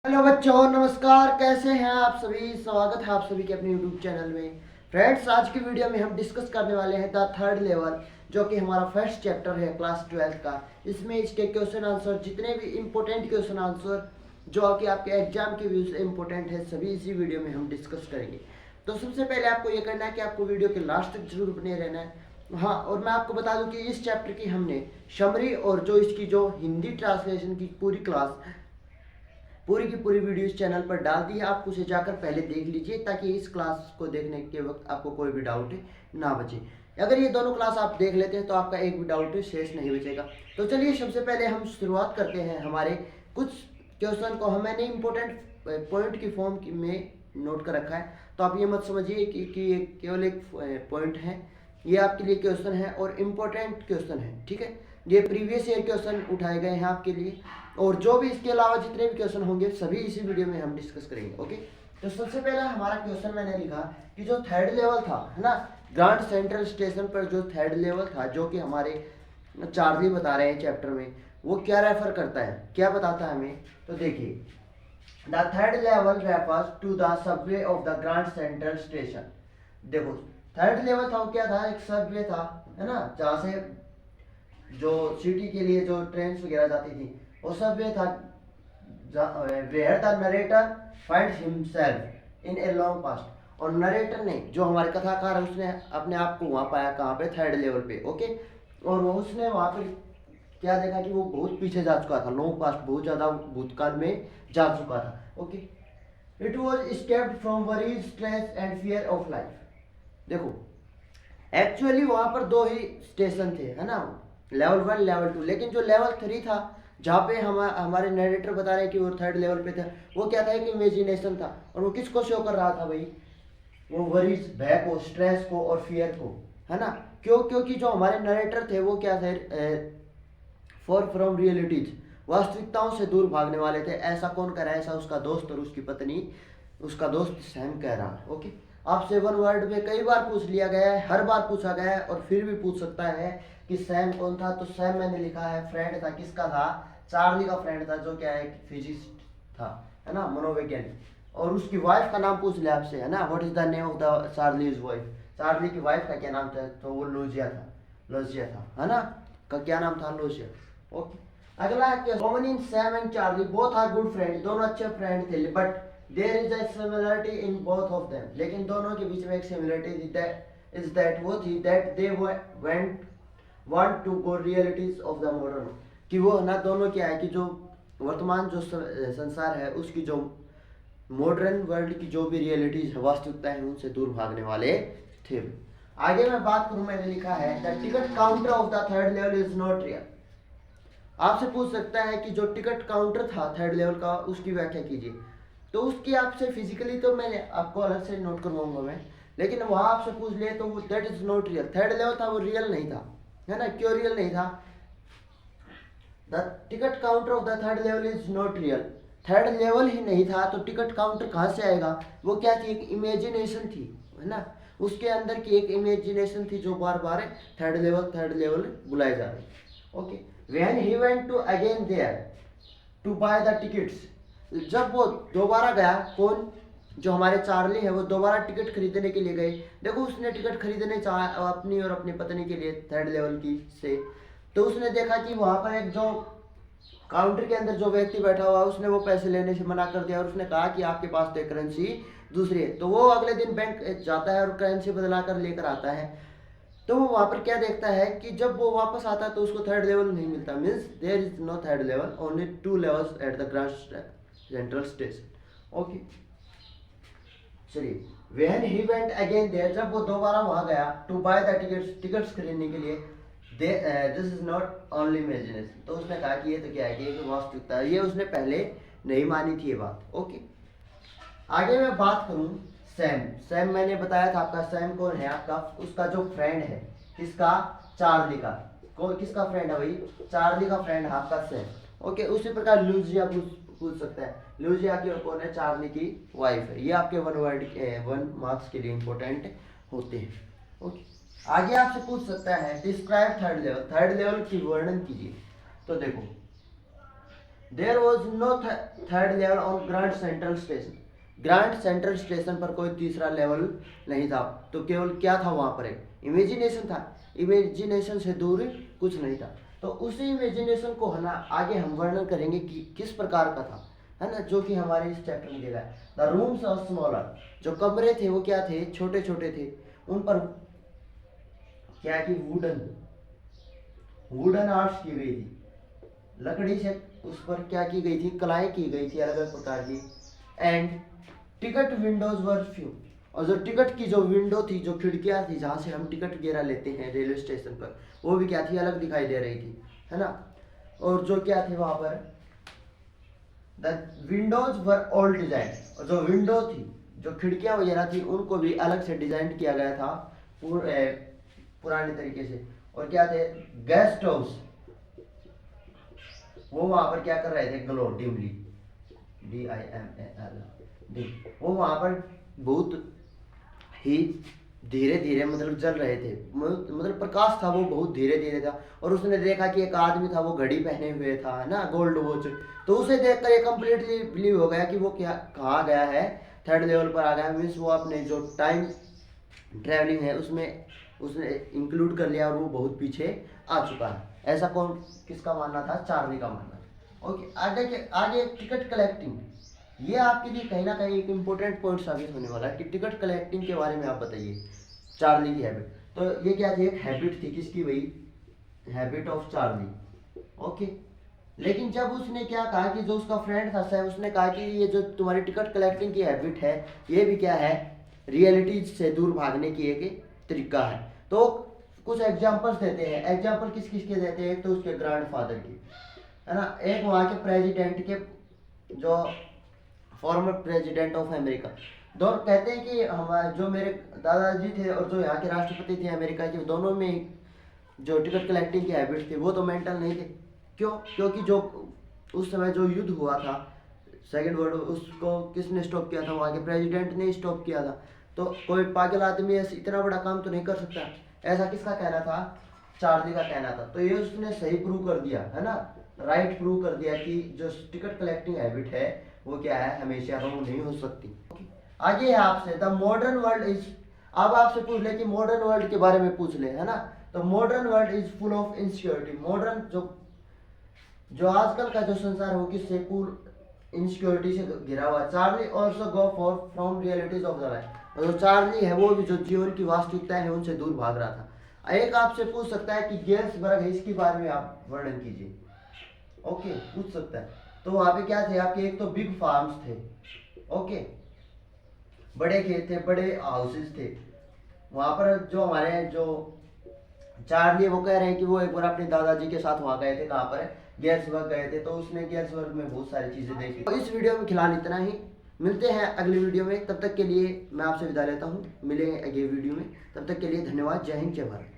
Hello बच्चों, नमस्कार। कैसे हैं आप सभी? स्वागत है आप सभी के अपने यूट्यूब चैनल में। फ्रेंड्स, आज की वीडियो में हम डिस्कस करने वाले हैं द थर्ड लेवल, जो कि हमारा फर्स्ट चैप्टर है क्लास 12 का। इसमें इसके क्वेश्चन आंसर, जितने भी इंपॉर्टेंट क्वेश्चन आंसर जो कि आपके एग्जाम के व्यू से इंपॉर्टेंट है, सभी इसी वीडियो में हम डिस्कस करेंगे। तो सबसे पहले आपको ये करना है कि आपको वीडियो के लास्ट तक जरूर बने रहना है। हाँ, और मैं आपको बता दूं कि इस चैप्टर की हमने समरी और जो इसकी जो हिंदी ट्रांसलेशन की पूरी क्लास, पूरी की पूरी वीडियो इस चैनल पर डाल दी है। आप उसे जाकर पहले देख लीजिए, ताकि इस क्लास को देखने के वक्त आपको कोई भी डाउट ना बचे। अगर ये दोनों क्लास आप देख लेते हैं तो आपका एक भी डाउट शेष नहीं बचेगा। तो चलिए, सबसे पहले हम शुरुआत करते हैं हमारे कुछ क्वेश्चन को। मैंने इंपॉर्टेंट पॉइंट की फॉर्म में नोट कर रखा है, तो आप ये मत समझिए कि ये केवल एक पॉइंट है। ये आपके लिए क्वेश्चन है और इम्पोर्टेंट क्वेश्चन है, ठीक है। ये प्रीवियस ईयर क्वेश्चन उठाए गए हैं आपके लिए, और जो भी इसके अलावा जितने भी क्वेश्चन होंगे सभी इसी वीडियो में हम डिस्कस करेंगे। ओके, तो सबसे पहला हमारा क्वेश्चन मैंने लिखा कि जो थर्ड लेवल था, है ना, ग्रांड सेंट्रल स्टेशन पर जो थर्ड लेवल था, जो कि हमारे चार्ली बता रहे हैं चैप्टर में, वो क्या रेफर करता है, क्या बताता है हमें। तो देखिए, the third level refers to the subway of the grand central station. देखो, थर्ड लेवल था वो क्या था, एक सबवे था, है ना, जहाँ से जो सिटी के लिए जो ट्रेन वगैरह जाती थी, वो सबवे था। Where the narrator finds himself in a long past. और नरेटर ने, जो हमारे कथाकार है, उसने अपने आप को वहां पाया, कहाँ पे, थर्ड लेवल पे। ओके, और वो उसने वहां पे क्या देखा कि वो बहुत पीछे जा चुका था, लॉन्ग पास्ट, बहुत ज्यादा भूतकाल में जा चुका था। Okay, it was escaped from worries, stress and fear of life. देखो, एक्चुअली वहां पर दो ही स्टेशन थे, है ना, लेवल 1 लेवल 2। लेकिन जो लेवल 3 था, जहाँ पे हमारे नरेटर बता रहे हैं कि वो थर्ड लेवल पे था, वो क्या था, एक इमेजिनेशन था। और वो किसको शो कर रहा था भाई? वो वरीज, भय को, स्ट्रेस को और फियर को, है ना। क्योंकि जो हमारे नरेटर थे वो क्या थे, फॉर फ्रॉम रियलिटीज, वास्तविकताओं से दूर भागने वाले थे। ऐसा कौन कह रहा है? ऐसा उसका दोस्त और उसकी पत्नी, उसका दोस्त सैम कह रहा है। ओके, आपसे वन वर्ड में कई बार पूछ लिया गया है, हर बार पूछा गया है, और फिर भी पूछ सकता है कि सैम कौन था। तो सैम मैंने लिखा है फ्रेंड था, किसका था? चार्ली का फ्रेंड था, जो क्या है, फिजिस्ट था, है ना, मनोवैज्ञानिक। और उसकी वाइफ का नाम पूछ लिया आपसे, है ना, what is the name of the Charlie's wife. Charlie की वाइफ का क्या नाम था? तो वो लूजिया था, लूजिया था, है ना, का क्या नाम था? लूजिया। ओके, अगला है common in Sam and Charlie both are good friend. दोनों अच्छे फ्रेंड थे, but there is a similarity in both of them. लेकिन दोनों के बीच में एक सिमिलरिटी इज दैट वो थी that they went want to go realities of the modern. कि वो ना, दोनों क्या है कि जो वर्तमान जो संसार है, उसकी जो मॉडर्न वर्ल्ड की जो भी रियलिटीज है, वास्तविकता है, उनसे दूर भागने वाले थे। आगे मैं बात करूं, मैंने लिखा है the ticket counter of the third level is not real. आपसे पूछ सकता है कि जो टिकट काउंटर था थर्ड लेवल का, उसकी व्याख्या कीजिए। तो उसकी आपसे फिजिकली तो मैं आपको अलग से नोट करवाऊंगा मैं, लेकिन वहां आपसे पूछ ले तो that is not real. Third level था वो रियल नहीं था, है ना। क्यों रियल नहीं था? The ticket counter of the third level is not real. Third level ही नहीं था तो टिकट काउंटर कहाँ से आएगा? वो क्या थी? एक इमेजिनेशन थी, है ना। उसके अंदर की एक इमेजिनेशन थी, जो बार बार थर्ड लेवल बुलाए जा रहे। Okay, when he went to again there to buy the tickets. जब वो दोबारा गया, कौन? जो हमारे चार्ली है, वो दोबारा टिकट खरीदने के लिए गए। देखो, उसने टिकट खरीदने चाहा अपनी और अपनी पत्नी के लिए थर्ड लेवल की से। तो उसने देखा कि वहां पर एक जो काउंटर के अंदर जो व्यक्ति बैठा हुआ है, उसने वो पैसे लेने से मना कर दिया, और उसने कहा कि आपके पास तो करेंसी दूसरी है। तो वो अगले दिन बैंक जाता है और करेंसी बदला कर लेकर आता है। तो वो वहां पर क्या देखता है कि जब वो वापस आता है तो उसको थर्ड लेवल नहीं मिलता। Means there is no third level, only 2 levels at the grand central station. Okay, चलिए, when he went again there, जब वो दोबारा वहां गया टू बाय द टिकट्स खरीदने के लिए, this is not only imagination. तो उसने कहा कि ये तो क्या है, कि ये तो वास्तविकता है। ये उसने पहले नहीं मानी थी ये बात। ओके, आगे मैं बात करूं सैम। सैम मैंने बताया था आपका, सैम कौन है आपका? उसका जो फ्रेंड है, किसका? चार्ली का। कौन किसका फ्रेंड है भाई? चार्ली का फ्रेंड है आपका सैम। ओके, उसी प्रकार लूजिया पूछ सकता है। लूजिया की कौन है? चार्ली की वाइफ है। ये आपके वन मार्क्स के लिए इंपॉर्टेंट होते हैं। ओके, आगे आपसे पूछ सकता है describe third level. Third level की वर्णन कीजिए। तो देखो, there was no third level on Grand central station. Grand central station पर कोई तीसरा लेवल नहीं था। तो केवल क्या था वहां पर, एक इमेजिनेशन था। इमेजिनेशन से दूर कुछ नहीं था। तो उसी इमेजिनेशन को है ना आगे हम वर्णन करेंगे कि किस प्रकार का था, है ना, जो कि हमारे इस चैप्टर में दिया है। द रूम्स आर स्मॉलर, जो कमरे थे वो क्या थे, छोटे छोटे थे। उन पर क्या की वुडन आर्ट्स की गई थी, लकड़ी से उस पर क्या की गई थी, कलाएं की गई थी अलग अलग प्रकार की। And ticket Windows were few, और जो टिकट की जो विंडो थी, जो खिड़कियां थी जहां से हम टिकट वगैरह लेते हैं रेलवे स्टेशन पर, वो भी क्या थी, अलग दिखाई दे रही थी, है ना। और जो क्या थे वहां पर, the Windows were old design, और जो विंडो थी, जो खिड़कियां वगैरह थी, उनको भी अलग से डिजाइन किया गया था पुराने तरीके से। और क्या थे, गेस्ट हाउस, वो वहां पर क्या कर रहे थे, ग्लो डिमली, DIMAL, वो वहां पर बहुत ही धीरे धीरे मतलब जल रहे थे, मतलब प्रकाश था वो बहुत धीरे धीरे था। और उसने देखा कि एक आदमी था, वो घड़ी पहने हुए था, है ना, गोल्ड वॉच। तो उसे देखकर ये कंप्लीटली बिलीव हो गया कि वो क्या कहाँ गया है, थर्ड लेवल पर आ गया। मीन्स वो अपने जो टाइम ट्रैवलिंग है उसमें उसने इंक्लूड कर लिया और वो बहुत पीछे आ चुका है। ऐसा कौन किसका मानना था, चार्ली का मानना था। ओके, आगे टिकट कलेक्टिंग, ये आपके लिए कहीं ना कहीं एक इम्पोर्टेंट पॉइंट साबित होने वाला है कि टिकट कलेक्टिंग के बारे में आप बताइए। चार्ली की हैबिट, तो ये क्या थी, एक हैबिट थी, किसकी, वही हैबिट ऑफ चार्ली। ओके, लेकिन जब उसने क्या कहा कि जो उसका फ्रेंड था सर, उसने कहा कि ये जो तुम्हारी टिकट कलेक्टिंग की हैबिट है, ये भी क्या है, रियलिटी से दूर भागने की एक तरीका है। तो कुछ एग्जांपल्स देते हैं। एग्जांपल किस किस के देते हैं, एक तो उसके ग्रैंडफादर की, है ना, एक वहाँ के प्रेसिडेंट के, जो फॉर्मर प्रेसिडेंट ऑफ अमेरिका। दोनों कहते हैं कि हमारे जो मेरे दादाजी थे और जो यहाँ के राष्ट्रपति थे अमेरिका के, दोनों में जो टिकट कलेक्टिंग की हैबिट थी वो तो मेंटल नहीं थे। क्यों, क्योंकि जो उस समय जो युद्ध हुआ था सेकेंड वर्ल्ड, उसको किसने स्टॉप किया था, वहाँ के प्रेसिडेंट ने स्टॉप किया था। तो कोई पागल आदमी ऐसे इतना बड़ा काम तो नहीं कर सकता, ऐसा किसका कहना था, चार्ली का कहना था। तो ये उसने सही प्रूव कर दिया, है ना, राइट प्रूव कर दिया कि जो टिकट कलेक्टिंग हैबिट है वो क्या है, हमेशा वो नहीं हो सकती। आगे है आपसे, द मॉडर्न वर्ल्ड इज, अब आपसे पूछ ले कि मॉडर्न वर्ल्ड के बारे में पूछ ले, है ना। तो modern world is full of insecurity, modern जो जो आजकल का जो संसार है वो किससे, पूर्ण इनसिक्योरिटी से घिरा हुआ। Charlie also go for from realities of the life, और जो चार्ली है वो भी जो जीवन की वास्तविकता है उनसे दूर भाग रहा था। एक आपसे पूछ सकता है कि गेल्सबर्ग है, इसके बारे में आप वर्णन कीजिए। ओके, पूछ सकता है। तो वहां पे क्या थे आपके, एक तो बिग फार्म्स थे, ओके, बड़े खेत थे, बड़े हाउसेस थे। वहां पर जो हमारे जो चार्ली वो कह रहे हैं कि वो एक बार अपने दादाजी के साथ वहां गए थे, कहाँ पर, गेल्सबर्ग गए थे। तो उसने गेल्सबर्ग में बहुत सारी चीजें देखी। तो इस वीडियो में फिलहाल इतना ही, मिलते हैं अगली वीडियो में। तब तक के लिए मैं आपसे विदा लेता हूँ, मिलेंगे अगले वीडियो में। तब तक के लिए धन्यवाद। जय हिंद, जय भारत।